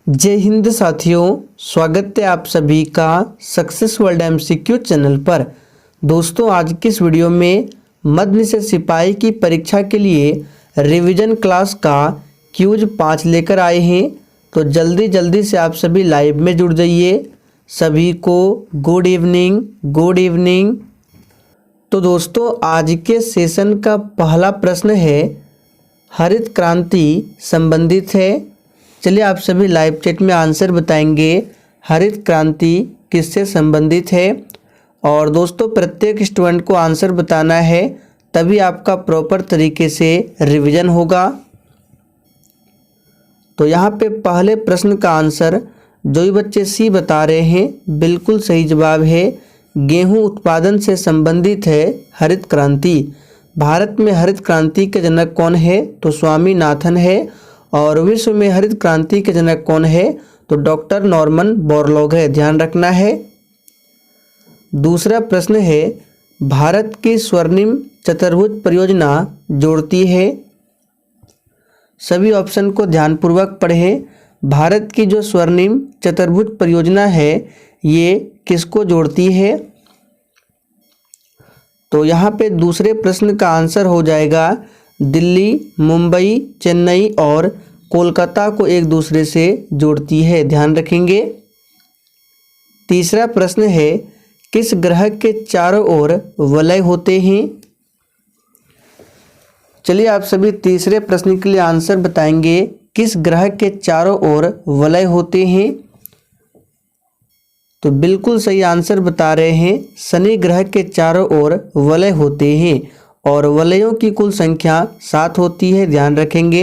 जय हिंद साथियों, स्वागत है आप सभी का सक्सेस वर्ल्ड एमसीक्यू चैनल पर। दोस्तों, आज की इस वीडियो में मध्य से सिपाही की परीक्षा के लिए रिवीजन क्लास का क्यूज 5 लेकर आए हैं। तो जल्दी से आप सभी लाइव में जुड़ जाइए। सभी को गुड इवनिंग। तो दोस्तों, आज के सेशन का पहला प्रश्न है हरित क्रांति संबंधित है। चलिए आप सभी लाइव चैट में आंसर बताएंगे हरित क्रांति किससे संबंधित है। और दोस्तों, प्रत्येक स्टूडेंट को आंसर बताना है, तभी आपका प्रॉपर तरीके से रिवीजन होगा। तो यहाँ पे पहले प्रश्न का आंसर जो भी बच्चे सी बता रहे हैं, बिल्कुल सही जवाब है। गेहूं उत्पादन से संबंधित है हरित क्रांति। भारत में हरित क्रांति के जनक कौन है? तो स्वामीनाथन है। और विश्व में हरित क्रांति के जनक कौन है? तो डॉक्टर नॉर्मन बोरलॉग है, ध्यान रखना है। दूसरा प्रश्न है भारत की स्वर्णिम चतुर्भुज परियोजना जोड़ती है। सभी ऑप्शन को ध्यानपूर्वक पढ़ें। भारत की जो स्वर्णिम चतुर्भुज परियोजना है, ये किसको जोड़ती है? तो यहाँ पे दूसरे प्रश्न का आंसर हो जाएगा दिल्ली, मुंबई, चेन्नई और कोलकाता को एक दूसरे से जोड़ती है, ध्यान रखेंगे। तीसरा प्रश्न है किस ग्रह के चारों ओर वलय होते हैं? चलिए आप सभी तीसरे प्रश्न के लिए आंसर बताएंगे। किस ग्रह के चारों ओर वलय होते हैं? तो बिल्कुल सही आंसर बता रहे हैं, शनि ग्रह के चारों ओर वलय होते हैं। और वलयों की कुल संख्या 7 होती है, ध्यान रखेंगे।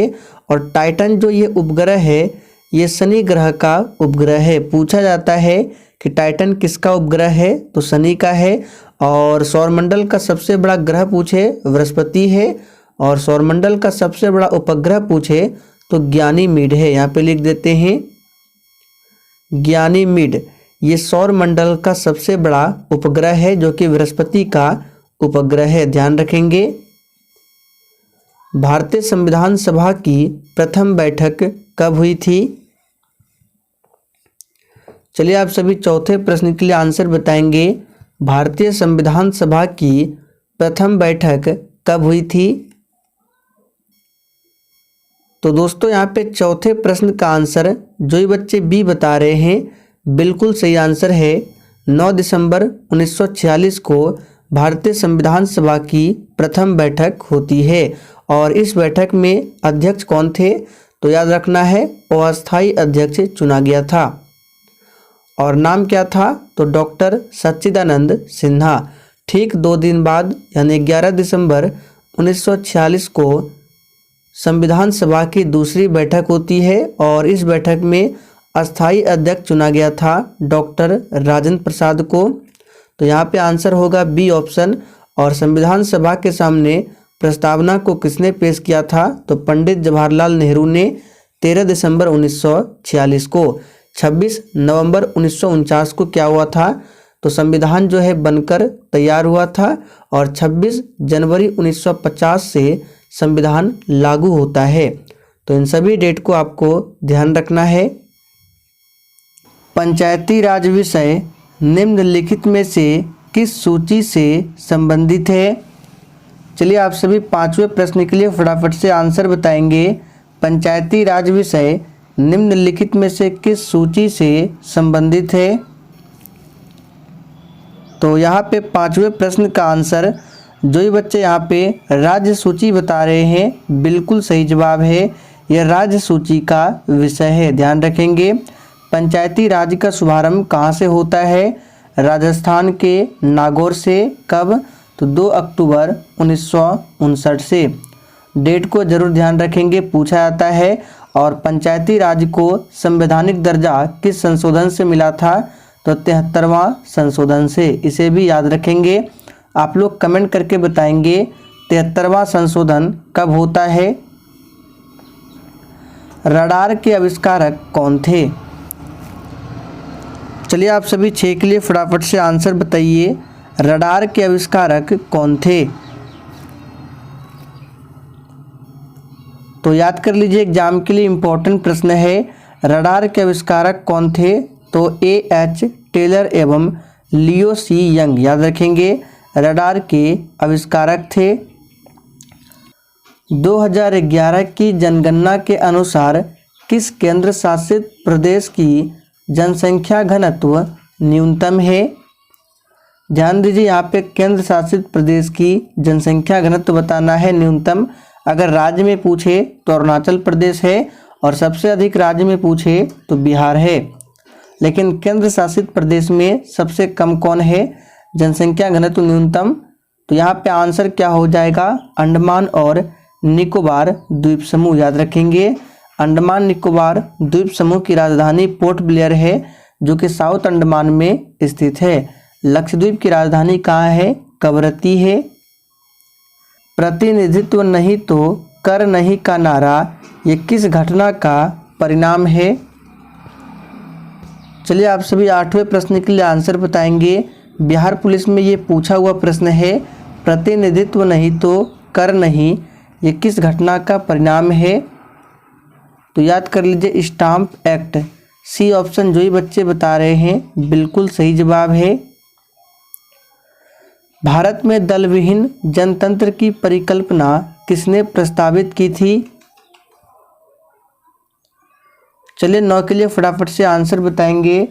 और टाइटन जो ये उपग्रह है, ये शनि ग्रह का उपग्रह है। पूछा जाता है कि टाइटन किसका उपग्रह है? तो शनि का है। और सौरमंडल का सबसे बड़ा ग्रह पूछे, बृहस्पति है। और सौरमंडल का सबसे बड़ा उपग्रह पूछे तो ज्ञानीमीड है, यहाँ पे लिख देते हैं ज्ञानीमीड। ये सौरमंडल का सबसे बड़ा उपग्रह है, जो कि बृहस्पति का उपग्रह है, ध्यान रखेंगे। भारतीय संविधान सभा की प्रथम बैठक कब हुई थी? चलिए आप सभी चौथे प्रश्न के लिए आंसर बताएंगे। भारतीय संविधान सभा की प्रथम बैठक कब हुई थी? तो दोस्तों, यहाँ पे चौथे प्रश्न का आंसर जो ही बच्चे बी बता रहे हैं, बिल्कुल सही आंसर है। 9 दिसंबर 1946 को भारतीय संविधान सभा की प्रथम बैठक होती है। और इस बैठक में अध्यक्ष कौन थे? तो याद रखना है, अस्थायी अध्यक्ष चुना गया था। और नाम क्या था? तो डॉक्टर सच्चिदानंद सिन्हा। ठीक 2 दिन बाद यानी 11 दिसंबर 1946 को संविधान सभा की दूसरी बैठक होती है। और इस बैठक में अस्थायी अध्यक्ष चुना गया था डॉक्टर राजेंद्र प्रसाद को। तो यहाँ पे आंसर होगा बी ऑप्शन। और संविधान सभा के सामने प्रस्तावना को किसने पेश किया था? तो पंडित जवाहरलाल नेहरू ने 13 दिसंबर 1946 को। 26 नवंबर 1949 को क्या हुआ था? तो संविधान जो है बनकर तैयार हुआ था। और 26 जनवरी 1950 से संविधान लागू होता है। तो इन सभी डेट को आपको ध्यान रखना है। पंचायती राज विषय निम्नलिखित में से किस सूची से संबंधित है? चलिए आप सभी पांचवें प्रश्न के लिए फटाफट से आंसर बताएंगे। पंचायती राज विषय निम्नलिखित में से किस सूची से संबंधित है? तो यहाँ पे पांचवें प्रश्न का आंसर जो ही बच्चे यहाँ पे राज्य सूची बता रहे हैं, बिल्कुल सही जवाब है। यह राज्य सूची का विषय है, ध्यान रखेंगे। पंचायती राज का शुभारंभ कहाँ से होता है? राजस्थान के नागौर से। कब? तो 2 अक्टूबर 1959 से। डेट को जरूर ध्यान रखेंगे, पूछा जाता है। और पंचायती राज को संवैधानिक दर्जा किस संशोधन से मिला था? तो 73वां संशोधन से। इसे भी याद रखेंगे। आप लोग कमेंट करके बताएंगे 73वां संशोधन कब होता है। रडार के आविष्कारक कौन थे? चलिए आप सभी 6 के लिए फटाफट से आंसर बताइए। रडार के आविष्कारक कौन थे? तो याद कर लीजिए, एग्जाम के लिए इम्पोर्टेंट प्रश्न है। रडार के आविष्कारक कौन थे? तो A.H. टेलर एवं लियो सी यंग, याद रखेंगे, रडार के आविष्कारक थे। 2011 की जनगणना के अनुसार किस केंद्र शासित प्रदेश की जनसंख्या घनत्व न्यूनतम है? ध्यान दीजिए, यहाँ पे केंद्र शासित प्रदेश की जनसंख्या घनत्व बताना है न्यूनतम। अगर राज्य में पूछे तो अरुणाचल प्रदेश है और सबसे अधिक राज्य में पूछे तो बिहार है। लेकिन केंद्र शासित प्रदेश में सबसे कम कौन है जनसंख्या घनत्व न्यूनतम? तो यहाँ पे आंसर क्या हो जाएगा? अंडमान और निकोबार द्वीप समूह, याद रखेंगे। अंडमान निकोबार द्वीप समूह की राजधानी पोर्ट ब्लेयर है, जो कि साउथ अंडमान में स्थित है। लक्षद्वीप की राजधानी कहाँ है? कवरत्ती है। प्रतिनिधित्व नहीं तो कर नहीं का नारा ये किस घटना का परिणाम है? चलिए आप सभी 8वें प्रश्न के लिए आंसर बताएंगे। बिहार पुलिस में ये पूछा हुआ प्रश्न है, प्रतिनिधित्व नहीं तो कर नहीं ये किस घटना का परिणाम है? तो याद कर लीजिए, स्टाम्प एक्ट। सी ऑप्शन जो ही बच्चे बता रहे हैं बिल्कुल सही जवाब है। भारत में दल विहीन जनतंत्र की परिकल्पना किसने प्रस्तावित की थी? चलिए 9 के लिए फटाफट से आंसर बताएंगे।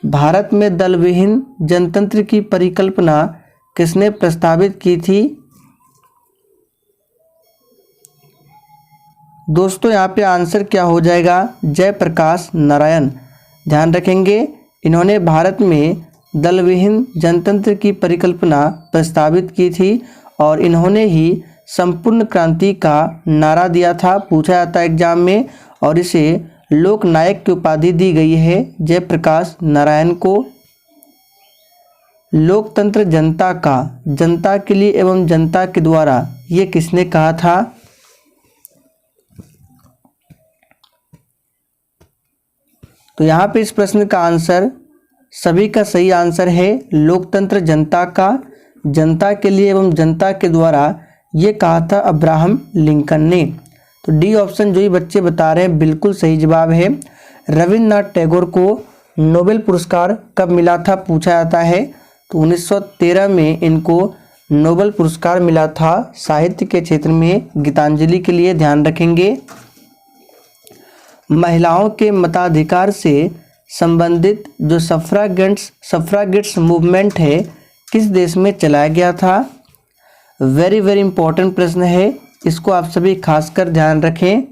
भारत में दल विहीन जनतंत्र की परिकल्पना किसने प्रस्तावित की थी? दोस्तों यहाँ पे आंसर क्या हो जाएगा? जयप्रकाश नारायण। ध्यान रखेंगे, इन्होंने भारत में दल विहीन जनतंत्र की परिकल्पना प्रस्तावित की थी और इन्होंने ही संपूर्ण क्रांति का नारा दिया था, पूछा जाता है एग्जाम में, और इसे लोक नायक की उपाधि दी गई है जयप्रकाश नारायण को। लोकतंत्र जनता का, जनता के लिए एवं जनता के द्वारा, ये किसने कहा था? तो यहाँ पे इस प्रश्न का आंसर सभी का सही आंसर है, लोकतंत्र जनता का, जनता के लिए एवं जनता के द्वारा, ये कहा था अब्राहम लिंकन ने। तो डी ऑप्शन जो ही बच्चे बता रहे हैं बिल्कुल सही जवाब है। रविन्द्रनाथ टैगोर को नोबेल पुरस्कार कब मिला था, पूछा जाता है। तो 1913 में इनको नोबेल पुरस्कार मिला था साहित्य के क्षेत्र में, गीतांजलि के लिए, ध्यान रखेंगे। महिलाओं के मताधिकार से संबंधित जो सफ्रागेट्स मूवमेंट है किस देश में चलाया गया था? वेरी वेरी इंपॉर्टेंट प्रश्न है, इसको आप सभी खासकर ध्यान रखें।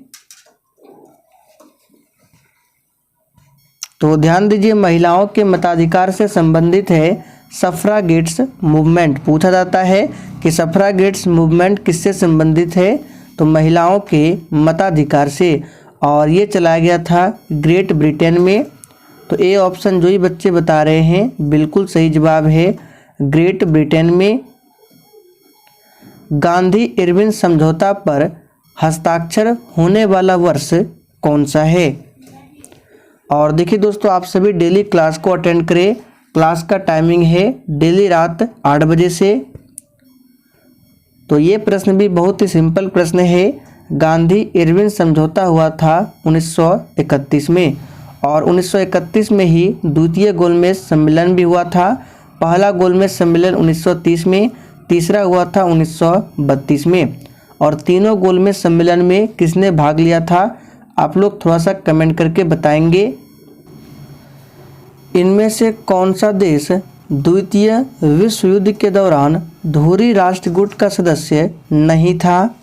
तो ध्यान दीजिए, महिलाओं के मताधिकार से संबंधित है सफ्रागेट्स मूवमेंट। पूछा जाता है कि सफ्रागेट्स मूवमेंट किससे संबंधित है? तो महिलाओं के मताधिकार से, और ये चलाया गया था ग्रेट ब्रिटेन में। तो ए ऑप्शन जो ही बच्चे बता रहे हैं बिल्कुल सही जवाब है, ग्रेट ब्रिटेन में। गांधी इरविन समझौता पर हस्ताक्षर होने वाला वर्ष कौन सा है? और देखिए दोस्तों, आप सभी डेली क्लास को अटेंड करें। क्लास का टाइमिंग है डेली रात 8 बजे से। तो ये प्रश्न भी बहुत ही सिंपल प्रश्न है। गांधी इरविन समझौता हुआ था 1931 में, और 1931 में ही द्वितीय गोलमेज सम्मेलन भी हुआ था। पहला गोलमेज सम्मेलन 1930 में, तीसरा हुआ था 1932 में। और तीनों गोलमेज सम्मेलन में किसने भाग लिया था? आप लोग थोड़ा सा कमेंट करके बताएंगे। इनमें से कौन सा देश द्वितीय विश्व युद्ध के दौरान धुरी राष्ट्रगुट का सदस्य नहीं था?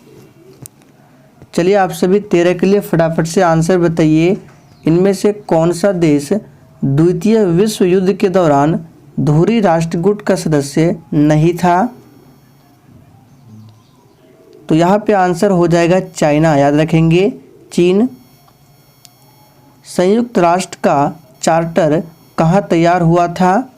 चलिए आप सभी 13 के लिए फटाफट से आंसर बताइए। इनमें से कौन सा देश द्वितीय विश्व युद्ध के दौरान धुरी राष्ट्रगुट का सदस्य नहीं था? तो यहाँ पे आंसर हो जाएगा चाइना, याद रखेंगे, चीन। संयुक्त राष्ट्र का चार्टर कहाँ तैयार हुआ था?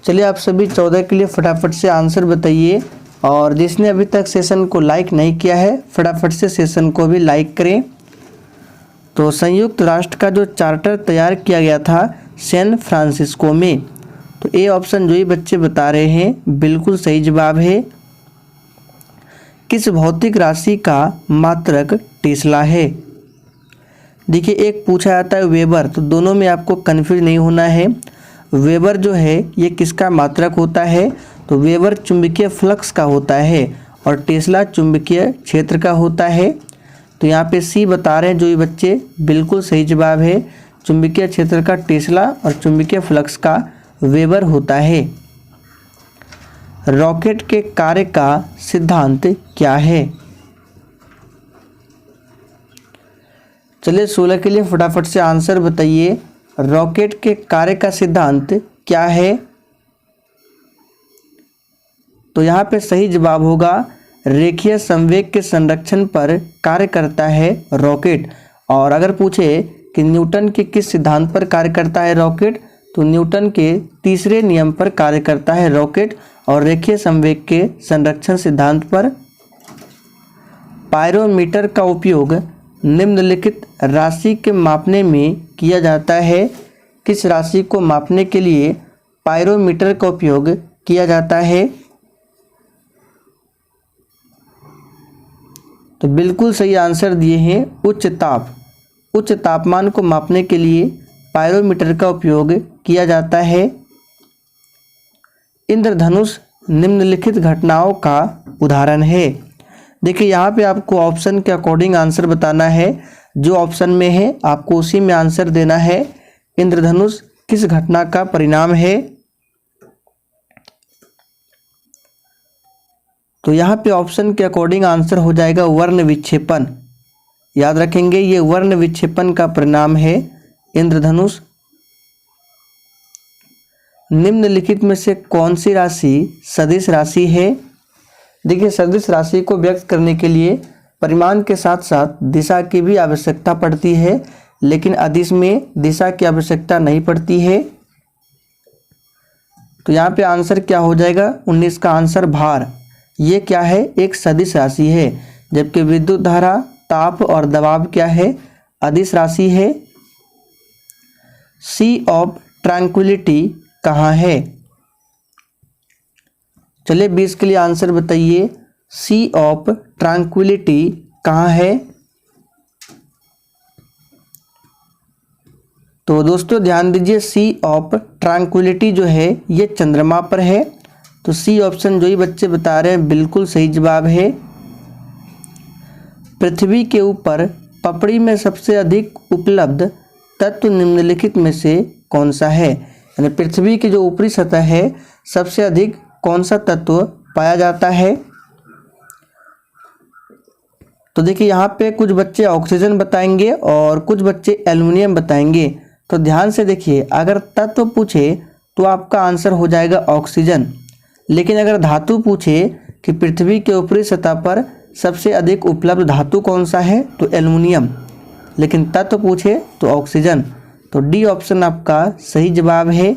चलिए आप सभी 14 के लिए फटाफट से आंसर बताइए, और जिसने अभी तक सेशन को लाइक नहीं किया है फटाफट से सेशन को भी लाइक करें। तो संयुक्त राष्ट्र का जो चार्टर तैयार किया गया था सैन फ्रांसिस्को में। तो ए ऑप्शन जो ही बच्चे बता रहे हैं बिल्कुल सही जवाब है। किस भौतिक राशि का मात्रक टेस्ला है? देखिए एक पूछा जाता है वेबर, तो दोनों में आपको कन्फ्यूज नहीं होना है। वेबर जो है ये किसका मात्रक होता है, तो वेबर चुंबकीय फ्लक्स का होता है और टेस्ला चुंबकीय क्षेत्र का होता है। तो यहाँ पे सी बता रहे हैं जो ये बच्चे, बिल्कुल सही जवाब है। चुंबकीय क्षेत्र का टेस्ला और चुंबकीय फ्लक्स का वेबर होता है। रॉकेट के कार्य का सिद्धांत क्या है? चलिए 16 के लिए फटाफट से आंसर बताइए। रॉकेट के कार्य का सिद्धांत क्या है? तो यहाँ पे सही जवाब होगा रेखीय संवेग के संरक्षण पर कार्य करता है रॉकेट। और अगर पूछे कि न्यूटन के किस सिद्धांत पर कार्य करता है रॉकेट, तो न्यूटन के तीसरे नियम पर कार्य करता है रॉकेट और रेखीय संवेग के संरक्षण सिद्धांत पर। पायरोमीटर का उपयोग निम्नलिखित राशि के मापने में किया जाता है। किस राशि को मापने के लिए पायरोमीटर का उपयोग किया जाता है? तो बिल्कुल सही आंसर दिए हैं उच्च ताप। उच्च तापमान को मापने के लिए पायरोमीटर का उपयोग किया जाता है। इंद्रधनुष निम्नलिखित घटनाओं का उदाहरण है। देखिए यहाँ पे आपको ऑप्शन के अकॉर्डिंग आंसर बताना है। जो ऑप्शन में है आपको उसी में आंसर देना है। इंद्रधनुष किस घटना का परिणाम है? तो यहाँ पे ऑप्शन के अकॉर्डिंग आंसर हो जाएगा वर्ण विक्षेपण। याद रखेंगे ये वर्ण विक्षेपण का परिणाम है इंद्रधनुष। निम्नलिखित में से कौन सी राशि सदिश राशि है? देखिए सदिश राशि को व्यक्त करने के लिए परिमाण के साथ साथ दिशा की भी आवश्यकता पड़ती है, लेकिन अदिश में दिशा की आवश्यकता नहीं पड़ती है। तो यहाँ पे आंसर क्या हो जाएगा? 19 का आंसर भार। ये क्या है? एक सदिश राशि है। जबकि विद्युत धारा, ताप और दबाव क्या है? अदिश राशि है। सी ऑफ ट्रैंक्विलिटी कहाँ है? चलिए 20 के लिए आंसर बताइए। सी ऑफ ट्रैंक्विलिटी कहाँ है? तो दोस्तों ध्यान दीजिए, सी ऑफ ट्रैंक्विलिटी जो है ये चंद्रमा पर है। तो सी ऑप्शन जो ही बच्चे बता रहे हैं बिल्कुल सही जवाब है। पृथ्वी के ऊपर पपड़ी में सबसे अधिक उपलब्ध तत्व निम्नलिखित में से कौन सा है? यानी पृथ्वी की जो ऊपरी सतह है सबसे अधिक कौन सा तत्व पाया जाता है? तो देखिए यहाँ पे कुछ बच्चे ऑक्सीजन बताएंगे और कुछ बच्चे एल्युमिनियम बताएंगे। तो ध्यान से देखिए, अगर तत्व पूछे तो आपका आंसर हो जाएगा ऑक्सीजन। लेकिन अगर धातु पूछे कि पृथ्वी के ऊपरी सतह पर सबसे अधिक उपलब्ध धातु कौन सा है, तो एल्युमिनियम। लेकिन तत्व पूछे तो ऑक्सीजन। तो डी ऑप्शन आपका सही जवाब है।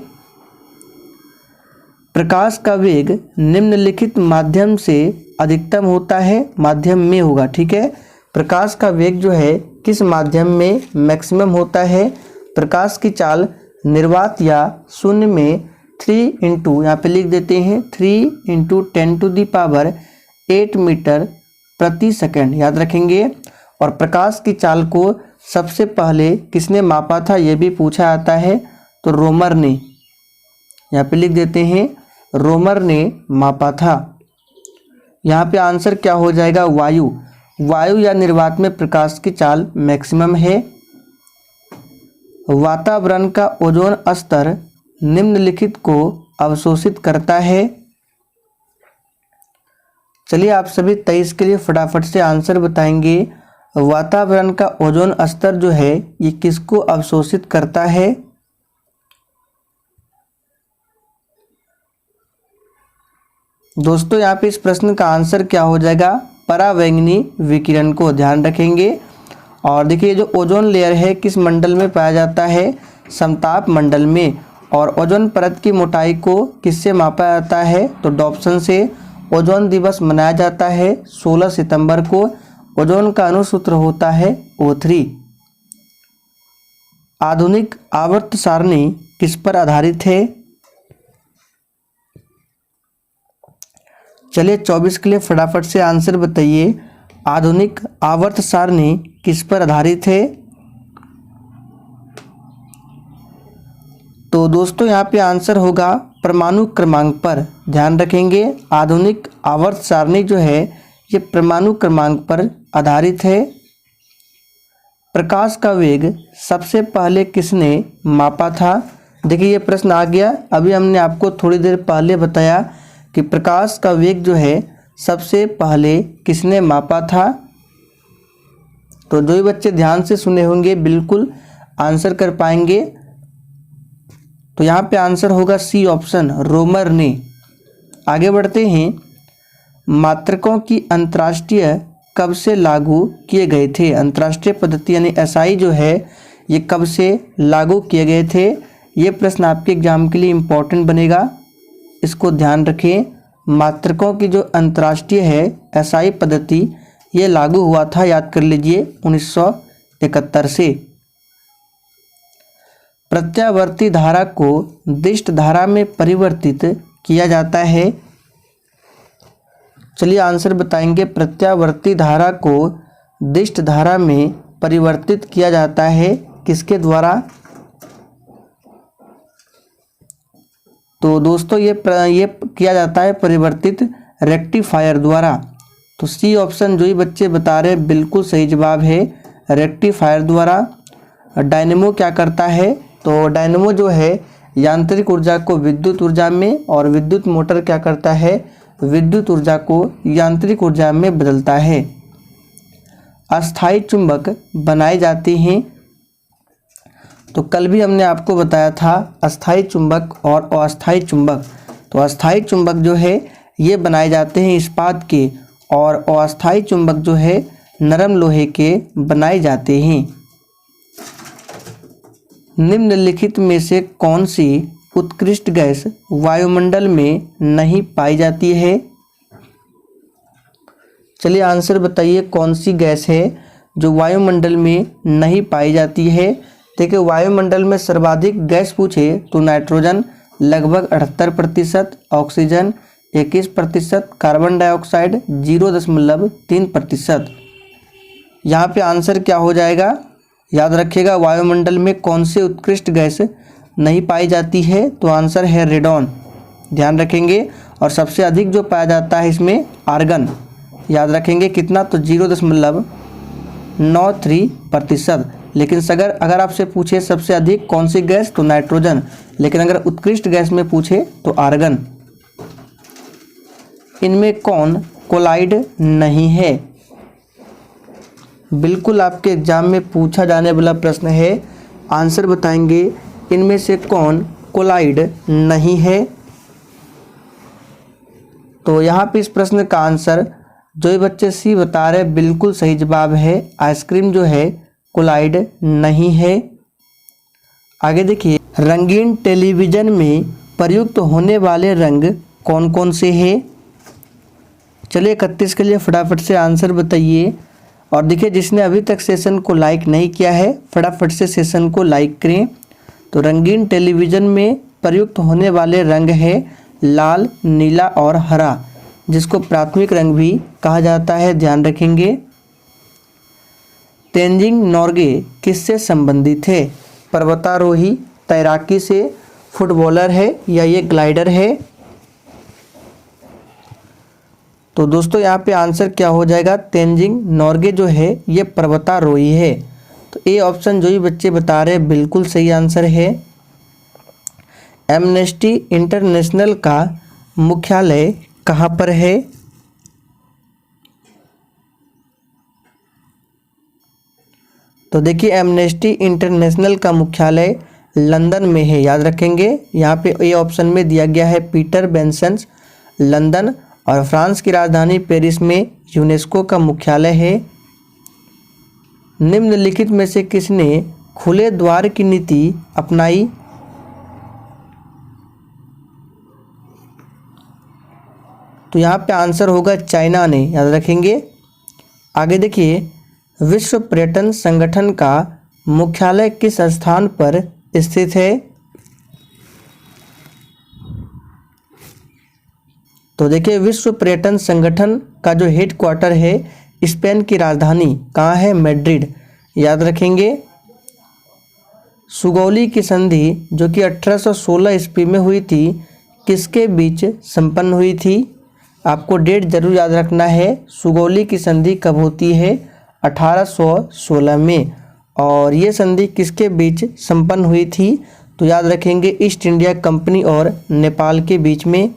प्रकाश का वेग निम्नलिखित माध्यम से अधिकतम होता है, माध्यम में होगा, ठीक है। प्रकाश का वेग जो है किस माध्यम में मैक्सिमम होता है? प्रकाश की चाल निर्वात या शून्य में 3 इंटू, यहाँ पे लिख देते हैं 3 × 10⁸ मीटर प्रति सेकंड, याद रखेंगे। और प्रकाश की चाल को सबसे पहले किसने मापा था ये भी पूछा जाता है, तो रोमर ने, यहाँ पे लिख देते हैं रोमर ने मापा था। यहाँ पे आंसर क्या हो जाएगा? वायु। वायु या निर्वात में प्रकाश की चाल मैक्सिमम है। वातावरण का ओजोन स्तर निम्नलिखित को अवशोषित करता है। चलिए आप सभी 23 के लिए फटाफट से आंसर बताएंगे। वातावरण का ओजोन स्तर जो है ये किसको अवशोषित करता है? दोस्तों यहाँ पे इस प्रश्न का आंसर क्या हो जाएगा? परावैंगनी विकिरण को, ध्यान रखेंगे। और देखिए जो ओजोन लेयर है किस मंडल में पाया जाता है? समताप मंडल में। और ओजोन परत की मोटाई को किससे मापा जाता है? तो डॉप्सन से। ओजोन दिवस मनाया जाता है 16 सितंबर को। ओजोन का अणुसूत्र होता है O3। आधुनिक आवर्त सारणी किस पर आधारित है? चलिए 24 के लिए फटाफट से आंसर बताइए। आधुनिक आवर्त सारणी किस पर आधारित है? तो दोस्तों यहाँ पे आंसर होगा परमाणु क्रमांक पर। ध्यान रखेंगे आधुनिक आवर्त सारणी जो है ये परमाणु क्रमांक पर आधारित है। प्रकाश का वेग सबसे पहले किसने मापा था? देखिए ये प्रश्न आ गया। अभी हमने आपको थोड़ी देर पहले बताया कि प्रकाश का वेग जो है सबसे पहले किसने मापा था। तो जो भी बच्चे ध्यान से सुने होंगे बिल्कुल आंसर कर पाएंगे। तो यहाँ पे आंसर होगा सी ऑप्शन, रोमर ने। आगे बढ़ते हैं। मात्रकों की अंतर्राष्ट्रीय कब से लागू किए गए थे? अंतर्राष्ट्रीय पद्धति यानी एसआई जो है ये कब से लागू किए गए थे? ये प्रश्न आपके एग्जाम के लिए इम्पोर्टेंट बनेगा, इसको ध्यान रखें। मात्रकों की जो अंतर्राष्ट्रीय है एसआई पद्धति ये लागू हुआ था, याद कर लीजिए 1971 से। प्रत्यावर्ती धारा को दिष्ट धारा में परिवर्तित किया जाता है। चलिए आंसर बताएंगे। प्रत्यावर्ती धारा को दिष्ट धारा में परिवर्तित किया जाता है किसके द्वारा? तो दोस्तों ये किया जाता है परिवर्तित रेक्टिफायर द्वारा। तो सी ऑप्शन जो ही बच्चे बता रहे हैं बिल्कुल सही जवाब है, रेक्टिफायर द्वारा। डायनेमो क्या करता है? तो डायनेमो जो है यांत्रिक ऊर्जा को विद्युत ऊर्जा में, और विद्युत मोटर क्या करता है? विद्युत ऊर्जा को यांत्रिक ऊर्जा में बदलता है। अस्थायी चुंबक बनाए जाते हैं। तो कल भी हमने आपको बताया था अस्थायी चुंबक और अस्थायी चुंबक। तो अस्थायी चुंबक जो है ये बनाए जाते हैं इस्पात के, और अस्थायी चुंबक जो है नरम लोहे के बनाए जाते हैं। निम्नलिखित में से कौन सी उत्कृष्ट गैस वायुमंडल में नहीं पाई जाती है? चलिए आंसर बताइए कौन सी गैस है जो वायुमंडल में नहीं पाई जाती है? देखिए वायुमंडल में सर्वाधिक गैस पूछे तो नाइट्रोजन लगभग 78%, ऑक्सीजन 21%, कार्बन डाइऑक्साइड 0.3%। यहाँ पे आंसर क्या हो जाएगा? याद रखिएगा वायुमंडल में कौन से उत्कृष्ट गैस नहीं पाई जाती है? तो आंसर है रेडॉन। ध्यान रखेंगे। और सबसे अधिक जो पाया जाता है इसमें आर्गन। याद रखेंगे कितना? तो 0.93%। लेकिन अगर आपसे पूछे सबसे अधिक कौन सी गैस तो नाइट्रोजन, लेकिन अगर उत्कृष्ट गैस में पूछे तो आर्गन। इनमें कौन कोलाइड नहीं है? बिल्कुल आपके एग्जाम में पूछा जाने वाला प्रश्न है। आंसर बताएंगे इनमें से कौन कोलाइड नहीं है? तो यहाँ पे इस प्रश्न का आंसर जो ये बच्चे सी बता रहे बिल्कुल सही जवाब है। आइसक्रीम जो है कोलाइड नहीं है। आगे देखिए, रंगीन टेलीविज़न में प्रयुक्त होने वाले रंग कौन कौन से हैं? चलिए 31 के लिए फटाफट से आंसर बताइए। और देखिए जिसने अभी तक सेशन को लाइक नहीं किया है फटाफट से सेशन को लाइक करें। तो रंगीन टेलीविज़न में प्रयुक्त होने वाले रंग है लाल, नीला और हरा, जिसको प्राथमिक रंग भी कहा जाता है। ध्यान रखेंगे। तेंजिंग नोर्गे किससे संबंधित है? पर्वतारोही, तैराकी से, फुटबॉलर है या ये ग्लाइडर है? तो दोस्तों यहाँ पे आंसर क्या हो जाएगा? तेंजिंग नोर्गे जो है ये पर्वतारोही है। तो ए ऑप्शन जो ही बच्चे बता रहे हैं बिल्कुल सही आंसर है। एमनेस्टी इंटरनेशनल का मुख्यालय कहाँ पर है? तो देखिए एमनेस्टी इंटरनेशनल का मुख्यालय लंदन में है। याद रखेंगे यहाँ पे ए ऑप्शन में दिया गया है पीटर बेंसन्स, लंदन। और फ्रांस की राजधानी पेरिस में यूनेस्को का मुख्यालय है। निम्नलिखित में से किसने खुले द्वार की नीति अपनाई? तो यहाँ पे आंसर होगा चाइना ने। याद रखेंगे। आगे देखिए, विश्व पर्यटन संगठन का मुख्यालय किस स्थान पर स्थित है? तो देखिए विश्व पर्यटन संगठन का जो हेड क्वार्टर है स्पेन की राजधानी कहाँ है? मैड्रिड। याद रखेंगे। सुगौली की संधि जो कि 1816 ईस्वी में हुई थी किसके बीच संपन्न हुई थी? आपको डेट जरूर याद रखना है। सुगौली की संधि कब होती है? 1816 में। और ये संधि किसके बीच संपन्न हुई थी? तो याद रखेंगे ईस्ट इंडिया कंपनी और नेपाल के बीच में।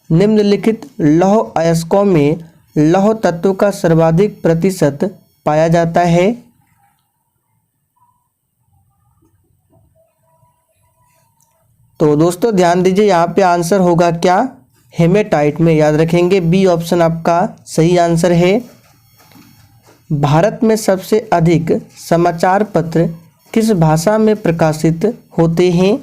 निम्नलिखित लौह अयस्कों में लौह तत्व का सर्वाधिक प्रतिशत पाया जाता है? तो दोस्तों ध्यान दीजिए, यहाँ पे आंसर होगा क्या? हेमेटाइट में। याद रखेंगे बी ऑप्शन आपका सही आंसर है। भारत में सबसे अधिक समाचार पत्र किस भाषा में प्रकाशित होते हैं?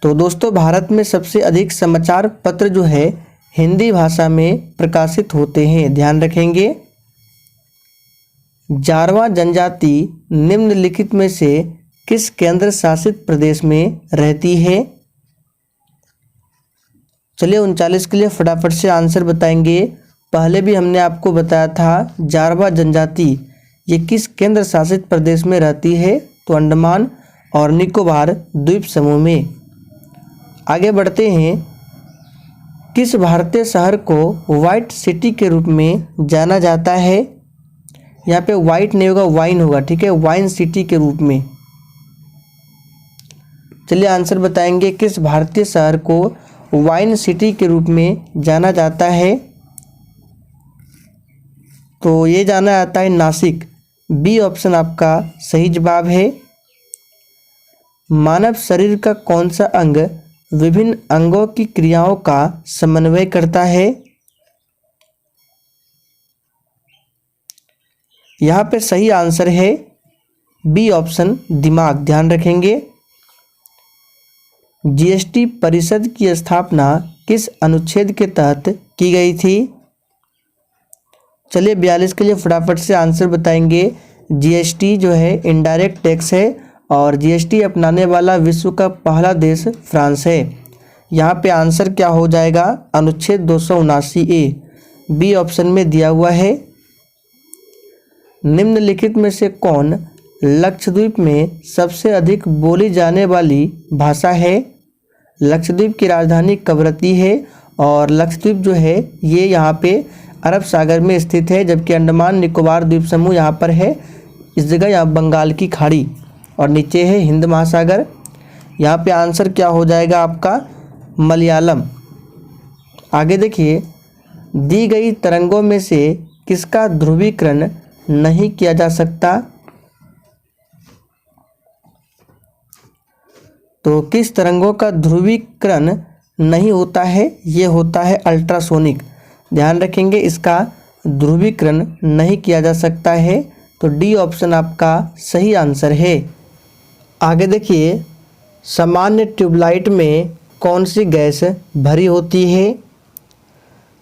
तो दोस्तों भारत में सबसे अधिक समाचार पत्र जो है हिंदी भाषा में प्रकाशित होते हैं। ध्यान रखेंगे। जारवा जनजाति निम्नलिखित में से किस केंद्र शासित प्रदेश में रहती है? चलिए 39 के लिए फटाफट से आंसर बताएंगे। पहले भी हमने आपको बताया था जारवा जनजाति ये किस केंद्र शासित प्रदेश में रहती है? तो अंडमान और निकोबार द्वीप समूह में। आगे बढ़ते हैं। किस भारतीय शहर को वाइट सिटी के रूप में जाना जाता है? यहाँ पे वाइट नहीं होगा, वाइन होगा, ठीक है, वाइन सिटी के रूप में। चलिए आंसर बताएंगे। किस भारतीय शहर को वाइन सिटी के रूप में जाना जाता है? तो ये जाना जाता है नासिक। बी ऑप्शन आपका सही जवाब है। मानव शरीर का कौन सा अंग विभिन्न अंगों की क्रियाओं का समन्वय करता है? यहाँ पे सही आंसर है बी ऑप्शन दिमाग। ध्यान रखेंगे। जीएसटी परिषद की स्थापना किस अनुच्छेद के तहत की गई थी? चलिए 42 के लिए फटाफट से आंसर बताएंगे। जीएसटी जो है इनडायरेक्ट टैक्स है और जीएसटी अपनाने वाला विश्व का पहला देश फ्रांस है। यहाँ पे आंसर क्या हो जाएगा? अनुच्छेद 279A बी ऑप्शन में दिया हुआ है। निम्नलिखित में से कौन लक्षद्वीप में सबसे अधिक बोली जाने वाली भाषा है? लक्षद्वीप की राजधानी कवरत्ती है और लक्षद्वीप जो है ये यहाँ पे अरब सागर में स्थित है, जबकि अंडमान निकोबार द्वीप समूह यहाँ पर है। इस जगह यहाँ बंगाल की खाड़ी और नीचे है हिंद महासागर। यहाँ पे आंसर क्या हो जाएगा आपका? मलयालम। आगे देखिए। दी गई तरंगों में से किसका ध्रुवीकरण नहीं किया जा सकता? तो किस तरंगों का ध्रुवीकरण नहीं होता है? ये होता है अल्ट्रासोनिक। ध्यान रखेंगे इसका ध्रुवीकरण नहीं किया जा सकता है। तो डी ऑप्शन आपका सही आंसर है। आगे देखिए। सामान्य ट्यूबलाइट में कौन सी गैस भरी होती है?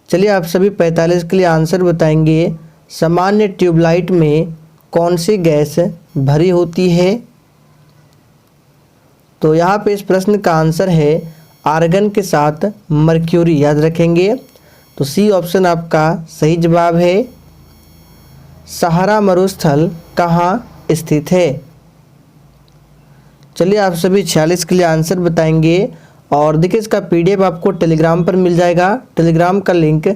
चलिए आप सभी 45 के लिए आंसर बताएंगे। सामान्य ट्यूबलाइट में कौन सी गैस भरी होती है? तो यहाँ पे इस प्रश्न का आंसर है आर्गन के साथ मर्क्यूरी। याद रखेंगे। तो सी ऑप्शन आपका सही जवाब है। सहारा मरुस्थल कहाँ स्थित है? चलिए आप सभी 46 के लिए आंसर बताएंगे और देखिए इसका पीडीएफ आपको टेलीग्राम पर मिल जाएगा। टेलीग्राम का लिंक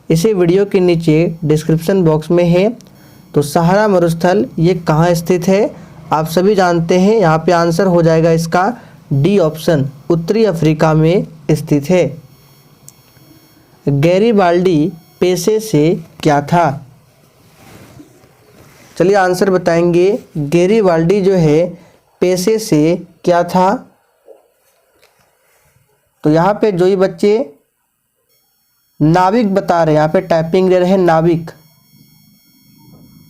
इसी वीडियो के नीचे डिस्क्रिप्शन बॉक्स में है। तो सहारा मरुस्थल ये कहाँ स्थित है? आप सभी जानते हैं। यहाँ पे आंसर हो जाएगा इसका डी ऑप्शन, उत्तरी अफ्रीका में स्थित है। गैरीबाल्डी पेशे से क्या था? चलिए आंसर बताएंगे। गैरीबाल्डी जो है पेशे से क्या था? तो यहाँ पे जो ही बच्चे नाविक बता रहे हैं, यहाँ पे टाइपिंग दे रहे हैं नाविक।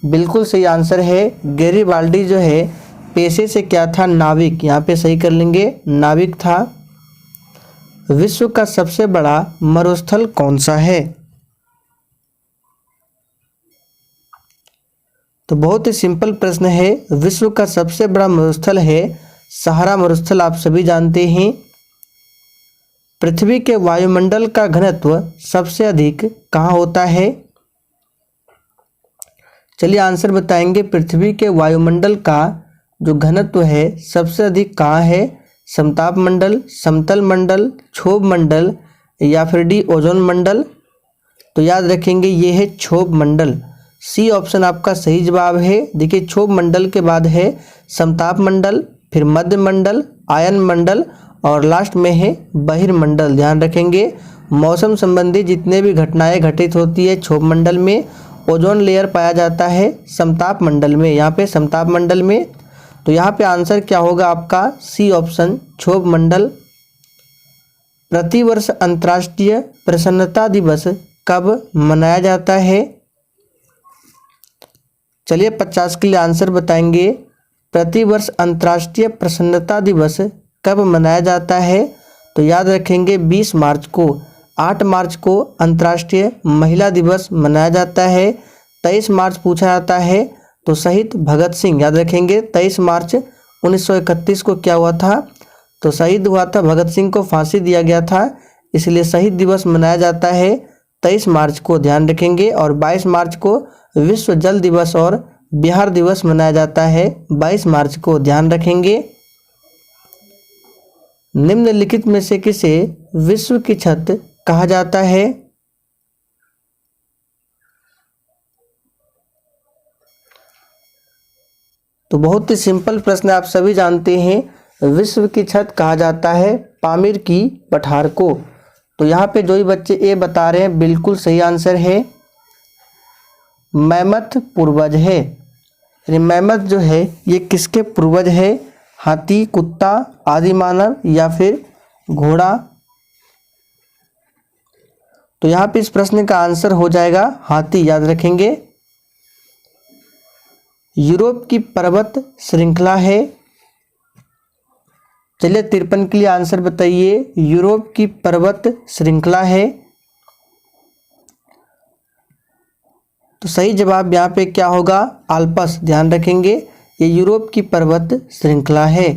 बिल्कुल सही आंसर है। गैरीबाल्डी जो है पेशे से क्या था? नाविक। यहाँ पे सही कर लेंगे, नाविक था। विश्व का सबसे बड़ा मरुस्थल कौन सा है? तो बहुत ही सिंपल प्रश्न है। विश्व का सबसे बड़ा मरुस्थल है सहारा मरुस्थल। आप सभी जानते हैं। पृथ्वी के वायुमंडल का घनत्व सबसे अधिक कहाँ होता है? चलिए आंसर बताएंगे। पृथ्वी के वायुमंडल का जो घनत्व है सबसे अधिक कहाँ है? समताप मंडल, समतल मंडल, क्षोभ मंडल या फिर डी ओजोन मंडल। तो याद रखेंगे ये है क्षोभ मंडल। सी ऑप्शन आपका सही जवाब है। देखिए क्षोभ मंडल के बाद है समताप मंडल, फिर मध्य मंडल, आयन मंडल और लास्ट में है बहिर्मंडल। ध्यान रखेंगे मौसम संबंधी जितने भी घटनाएं घटित होती है क्षोभ मंडल में, ओजोन लेयर पाया जाता है समताप मंडल में, यहाँ पे समताप मंडल में। तो यहाँ पे आंसर क्या होगा आपका? सी ऑप्शन क्षोभ मंडल। प्रतिवर्ष अंतर्राष्ट्रीय प्रसन्नता दिवस कब मनाया जाता है? चलिए 50 के लिए आंसर बताएंगे। प्रतिवर्ष अंतर्राष्ट्रीय प्रसन्नता दिवस कब मनाया जाता है? तो याद रखेंगे 20 मार्च को। 8 मार्च को अंतर्राष्ट्रीय महिला दिवस मनाया जाता है। 23 मार्च पूछा जाता है तो शहीद भगत सिंह, याद रखेंगे 23 मार्च 1931 को क्या हुआ था? तो शहीद हुआ था, भगत सिंह को फांसी दिया गया था, इसलिए शहीद दिवस मनाया जाता है 23 मार्च को। ध्यान रखेंगे। और 22 मार्च को विश्व जल दिवस और बिहार दिवस मनाया जाता है 22 मार्च को। ध्यान रखेंगे। निम्नलिखित में से किसे विश्व की छत कहा जाता है? तो बहुत ही सिंपल प्रश्न, आप सभी जानते हैं विश्व की छत कहा जाता है पामीर की पठार को। तो यहाँ पे जो ही बच्चे ए बता रहे हैं बिल्कुल सही आंसर है। मैमथ पूर्वज है। यानी मैमथ जो है ये किसके पूर्वज है? हाथी, कुत्ता, आदि मानव या फिर घोड़ा। तो यहाँ पे इस प्रश्न का आंसर हो जाएगा हाथी, याद रखेंगे। यूरोप की पर्वत श्रृंखला है। चलिए 53 के लिए आंसर बताइए। यूरोप की पर्वत श्रृंखला है। तो सही जवाब यहाँ पे क्या होगा? आल्प्स। ध्यान रखेंगे ये यूरोप की पर्वत श्रृंखला है।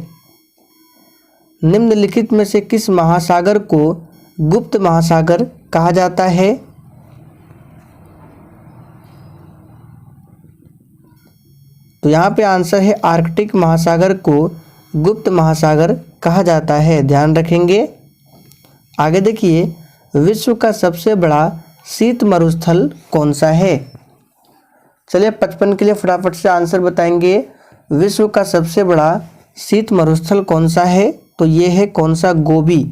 निम्नलिखित में से किस महासागर को गुप्त महासागर कहा जाता है? तो यहाँ पे आंसर है आर्कटिक महासागर को गुप्त महासागर कहा जाता है। ध्यान रखेंगे। आगे देखिए, विश्व का सबसे बड़ा शीत मरुस्थल कौन सा है? चलिए 55 के लिए फटाफट से आंसर बताएंगे। विश्व का सबसे बड़ा शीत मरुस्थल कौन सा है? तो ये है कौन सा? गोबी।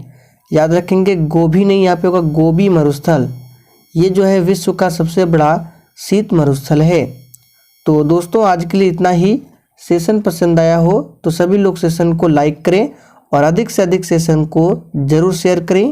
याद रखेंगे गोभी नहीं, यहाँ पे होगा गोबी मरुस्थल। ये जो है विश्व का सबसे बड़ा शीत मरुस्थल है। तो दोस्तों आज के लिए इतना ही। सेशन पसंद आया हो तो सभी लोग सेशन को लाइक करें और अधिक से अधिक सेशन को जरूर शेयर करें।